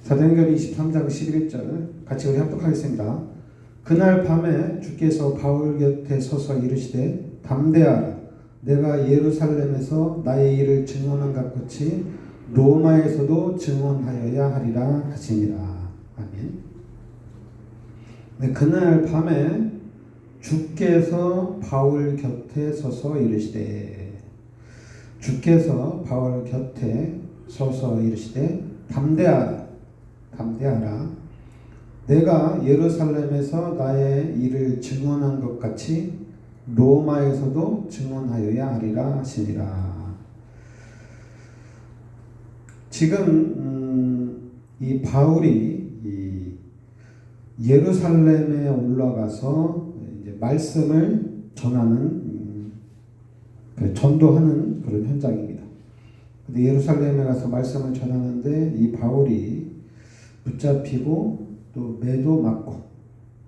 사도행전 23장 11절 같이 우리 합독하겠습니다. 그날 밤에 주께서 바울 곁에 서서 이르시되 담대하라. 내가 예루살렘에서 나의 일을 증언한 것 같이 로마에서도 증언하여야 하리라 하시니라. 아멘. 네, 그날 밤에 주께서 바울 곁에 서서 이르시되, 주께서 바울 곁에 서서 이르시되 담대하라. 담대하라. 내가 예루살렘에서 나의 일을 증언한 것 같이 로마에서도 증언하여야 하리라 하시니라. 지금 이 바울이 예루살렘에 올라가서 이제 말씀을 전하는 전도하는 그런 현장입니다. 근데 예루살렘에 가서 말씀을 전하는데 이 바울이 붙잡히고 또 매도 맞고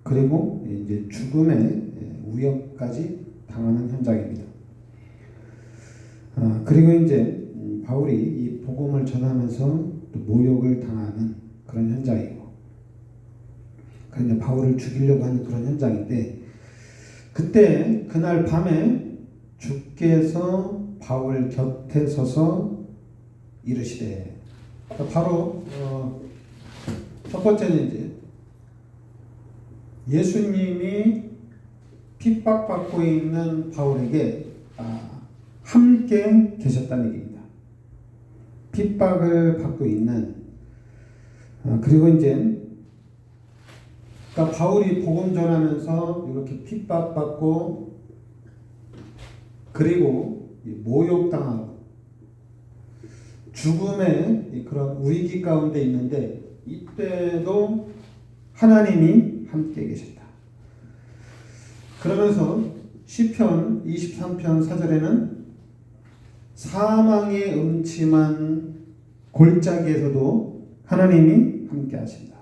그리고 이제 죽음의 위협까지 당하는 현장입니다. 그리고 이제 바울이 이 복음을 전하면서 또 모욕을 당하는 그런 현장이고, 그러니까 바울을 죽이려고 하는 그런 현장인데, 그때 그날 밤에 주께서 바울 곁에 서서 이르시되, 바로 첫 번째는 이제 예수님이 핍박받고 있는 바울에게 함께 계셨다는 얘기입니다. 핍박을 받고 있는, 그리고 이제 그러니까 바울이 복음 전하면서 이렇게 핍박받고 그리고 모욕당하고 죽음의 그런 위기 가운데 있는데, 이때도 하나님이 함께 계셨다. 그러면서 시편 23편 4절에는 사망의 음침한 골짜기에서도 하나님이 함께 하신다.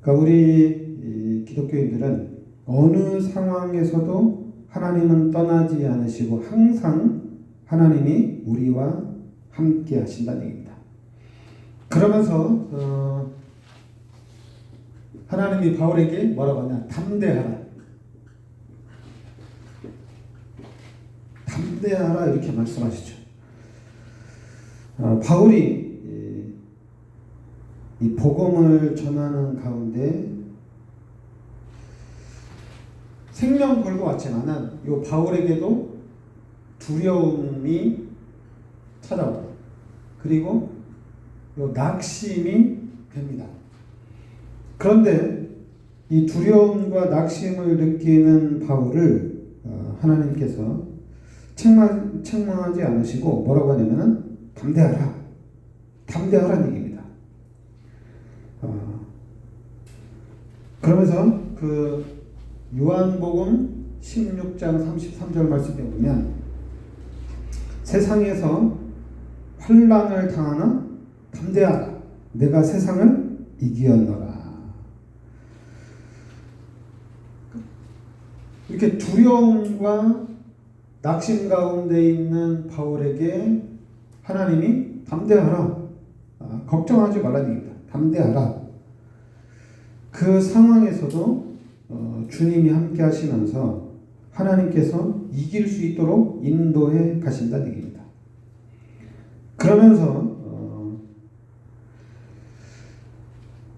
그러니까 우리 기독교인들은 어느 상황에서도 하나님은 떠나지 않으시고 항상 하나님이 우리와 함께 하신다는 얘기입니다. 그러면서 하나님이 바울에게 뭐라고 하냐? 담대하라. 담대하라 이렇게 말씀하시죠. 바울이 이 복음을 전하는 가운데 생명 걸고 왔지만은 이 바울에게도 두려움이 찾아오고 그리고 이 낙심이 됩니다. 그런데 이 두려움과 낙심을 느끼는 바울을 하나님께서 책망하지 않으시고 뭐라고 하냐면은 담대하라. 담대하라는 얘기입니다. 그러면서 그 요한복음 16장 33절 말씀에 보면 세상에서 환난을 당하나 담대하라. 내가 세상을 이기었노라. 이렇게 두려움과 낙심 가운데 있는 바울에게 하나님이 담대하라. 걱정하지 말라는 얘기입니다. 담대하라. 그 상황에서도 주님이 함께 하시면서 하나님께서 이길 수 있도록 인도해 가신다는 얘기입니다. 그러면서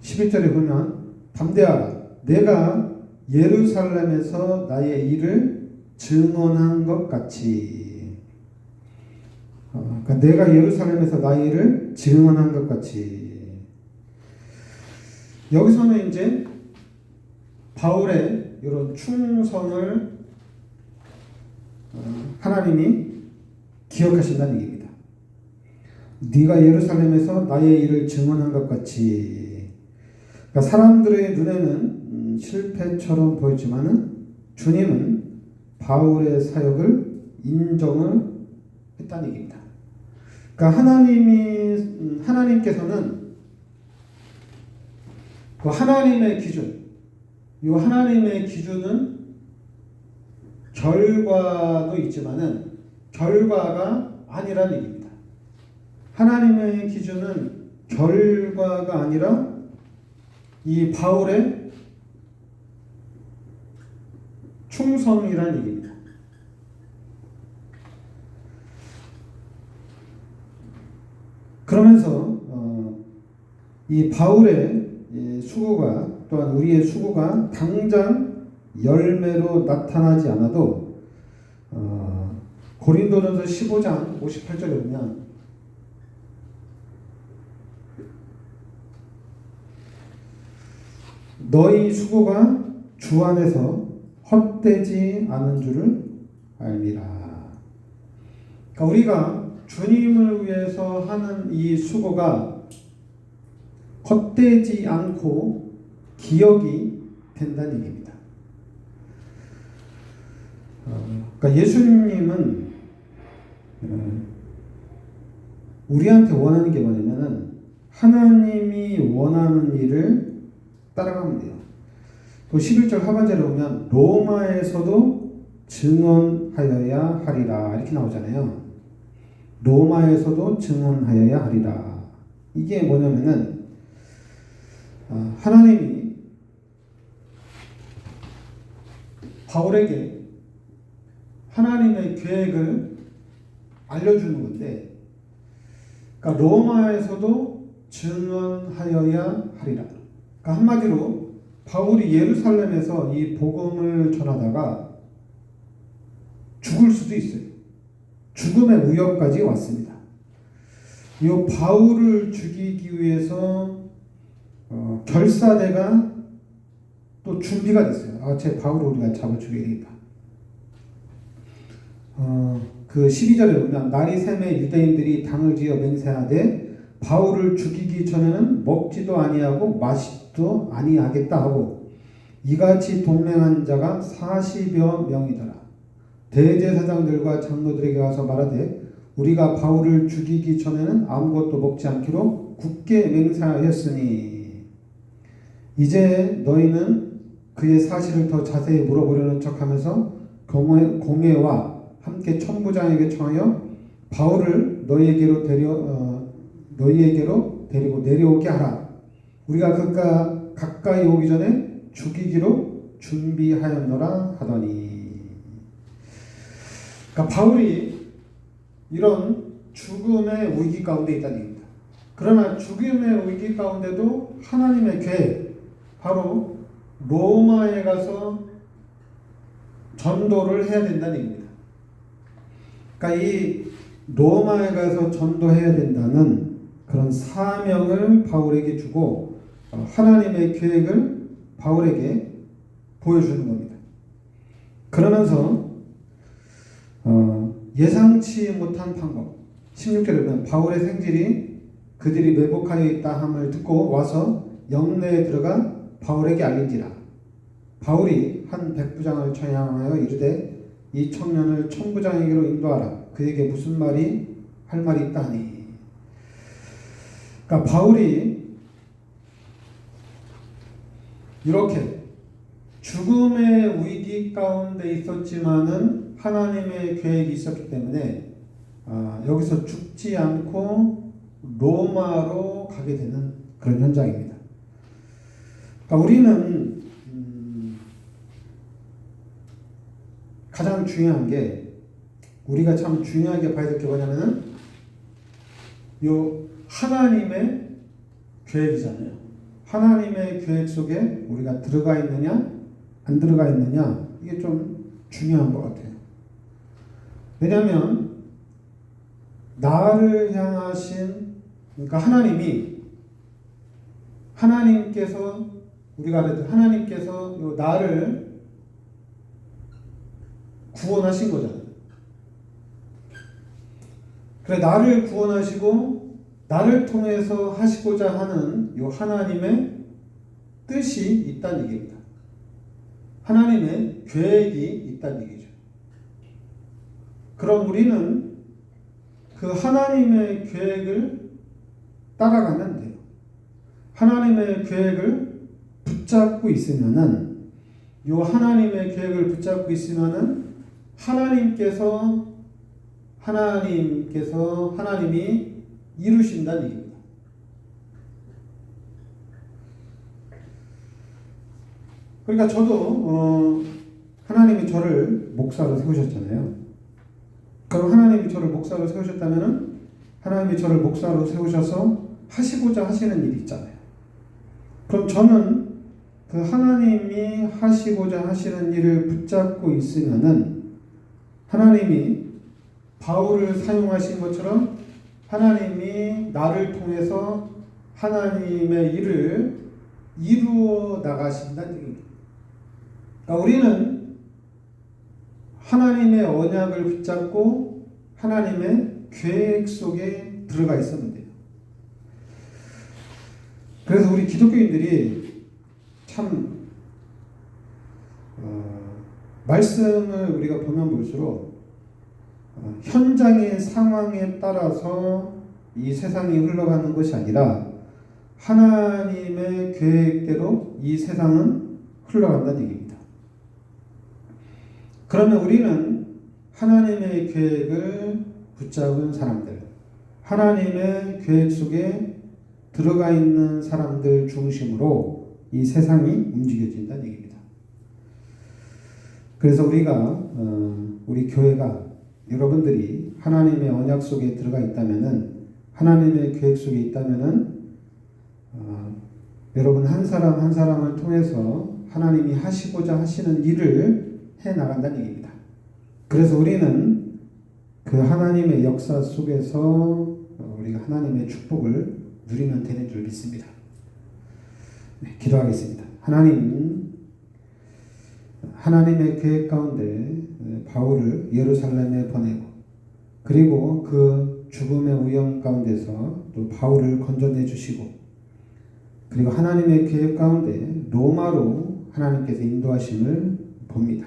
11절에 보면 담대하라. 내가 예루살렘에서 나의 일을 증언한 것 같이, 그러니까 내가 예루살렘에서 나의 일을 증언한 것 같이. 여기서는 이제 바울의 이런 충성을 하나님이 기억하신다는 얘기입니다. 네가 예루살렘에서 나의 일을 증언한 것 같이. 그러니까 사람들의 눈에는 실패처럼 보였지만은 주님은 바울의 사역을 인정을 했다는 얘기입니다. 그러니까 하나님께서는 그 하나님의 기준, 이 하나님의 기준은 결과도 있지만은 결과가 아니라는 얘기입니다. 하나님의 기준은 결과가 아니라 이 바울의 충성이라는 얘기입니다. 그러면서 이 바울의 수고가 또한 우리의 수고가 당장 열매로 나타나지 않아도 고린도전서 15장 58절에 보면 너희 수고가 주 안에서 헛되지 않은 줄을 알미라. 그러니까 우리가 주님을 위해서 하는 이 수고가 헛되지 않고 기억이 된다는 얘기입니다. 그러니까 예수님은 우리한테 원하는 게 뭐냐면은 하나님이 원하는 일을 따라가면 돼요. 또 11절 하반절에 보면 로마에서도 증언하여야 하리라 이렇게 나오잖아요. 로마에서도 증언하여야 하리라. 이게 뭐냐면은 하나님이 바울에게 하나님의 계획을 알려주는 건데, 그러니까 로마에서도 증언하여야 하리라. 그러니까 한마디로 바울이 예루살렘에서 이 복음을 전하다가 죽을 수도 있어요. 죽음의 위협까지 왔습니다. 이 바울을 죽이기 위해서 결사대가 또 준비가 됐어요. 제 바울을 우리가 잡아 죽여야겠다. 그 12절에 보면 날이 새매 유대인들이 당을 지어 맹세하되 바울을 죽이기 전에는 먹지도 아니하고 마시지도 아니하겠다 하고 이같이 동맹한 자가 40여 명이더라. 대제사장들과 장로들에게 와서 말하되 우리가 바울을 죽이기 전에는 아무것도 먹지 않기로 굳게 맹세하였으니 이제 너희는 그의 사실을 더 자세히 물어보려는 척하면서 공회와 함께 천부장에게 청하여 바울을 너희에게로 데리고 내려오게 하라. 우리가 그가 가까이 오기 전에 죽이기로 준비하였노라 하더니. 그러니까 바울이 이런 죽음의 위기 가운데 있다는 얘기입니다. 그러나 죽음의 위기 가운데도 하나님의 계획, 바로 로마에 가서 전도를 해야 된다는 얘기입니다. 그러니까 이 로마에 가서 전도해야 된다는 그런 사명을 바울에게 주고 하나님의 계획을 바울에게 보여주는 겁니다. 그러면서 예상치 못한 방법 16절에 보면 바울의 생질이 그들이 매복하여 있다 함을 듣고 와서 영내에 들어가 바울에게 알린지라. 바울이 한 백부장을 청하여 이르되 이 청년을 천부장에게로 인도하라. 그에게 무슨 말이 할 말이 있다 하니. 그러니까 바울이 이렇게 죽음의 위기 가운데 있었지만은 하나님의 계획이 있었기 때문에 여기서 죽지 않고 로마로 가게 되는 그런 현장입니다. 그러니까 우리는 가장 중요한 게 우리가 참 중요하게 봐야 될 게 뭐냐면은 요 하나님의 계획이잖아요. 하나님의 계획 속에 우리가 들어가 있느냐 안 들어가 있느냐 이게 좀 중요한 것 같아요. 왜냐하면 나를 향하신 그러니까 하나님께서 우리가 알았듯 하나님께서 요 나를 구원하신 거잖아요. 그래 나를 구원하시고 나를 통해서 하시고자 하는 요 하나님의 뜻이 있다는 얘기입니다. 하나님의 계획이 있다는 얘기죠. 그럼 우리는 그 하나님의 계획을 따라가면 돼요. 하나님의 계획을 붙잡고 있으면은 요 하나님의 계획을 붙잡고 있으면은 하나님이 이루신다는 얘기입니다. 그러니까 저도 하나님이 저를 목사로 세우셨잖아요. 그럼 하나님이 저를 목사로 세우셨다면은 하나님이 저를 목사로 세우셔서 하시고자 하시는 일이 있잖아요. 그럼 저는 그 하나님이 하시고자 하시는 일을 붙잡고 있으면은 하나님이 바울을 사용하신 것처럼 하나님이 나를 통해서 하나님의 일을 이루어 나가신다는 얘기입니다. 그러니까 우리는 하나님의 언약을 붙잡고 하나님의 계획 속에 들어가 있으면 돼요. 그래서 우리 기독교인들이 참 말씀을 우리가 보면 볼수록 현장의 상황에 따라서 이 세상이 흘러가는 것이 아니라 하나님의 계획대로 이 세상은 흘러간다는 얘기입니다. 그러면 우리는 하나님의 계획을 붙잡은 사람들, 하나님의 계획 속에 들어가 있는 사람들 중심으로 이 세상이 움직여진다는 얘기입니다. 그래서 우리 교회가 여러분들이 하나님의 언약 속에 들어가 있다면은, 하나님의 계획 속에 있다면은, 여러분 한 사람 한 사람을 통해서 하나님이 하시고자 하시는 일을 해 나간다는 얘기입니다. 그래서 우리는 그 하나님의 역사 속에서 우리가 하나님의 축복을 누리면 되는 줄 믿습니다. 네, 기도하겠습니다. 하나님의 계획 가운데 바울을 예루살렘에 보내고, 그리고 그 죽음의 위험 가운데서 또 바울을 건져내 주시고, 그리고 하나님의 계획 가운데 로마로 하나님께서 인도하심을 봅니다.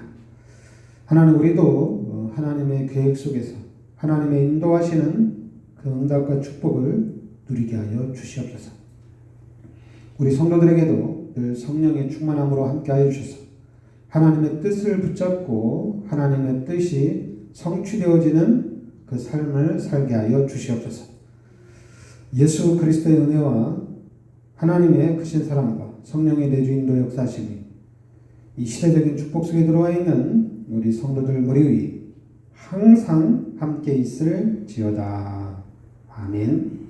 하나님, 우리도 하나님의 계획 속에서 하나님의 인도하시는 그 응답과 축복을 누리게 하여 주시옵소서. 우리 성도들에게도 늘 성령의 충만함으로 함께하여 주셔서 하나님의 뜻을 붙잡고 하나님의 뜻이 성취되어지는 그 삶을 살게 하여 주시옵소서. 예수 그리스도의 은혜와 하나님의 크신 사랑과 성령의 내주인도 역사하심이 이 시대적인 축복 속에 들어와 있는 우리 성도들 머리 위에 항상 함께 있을지어다. 아멘.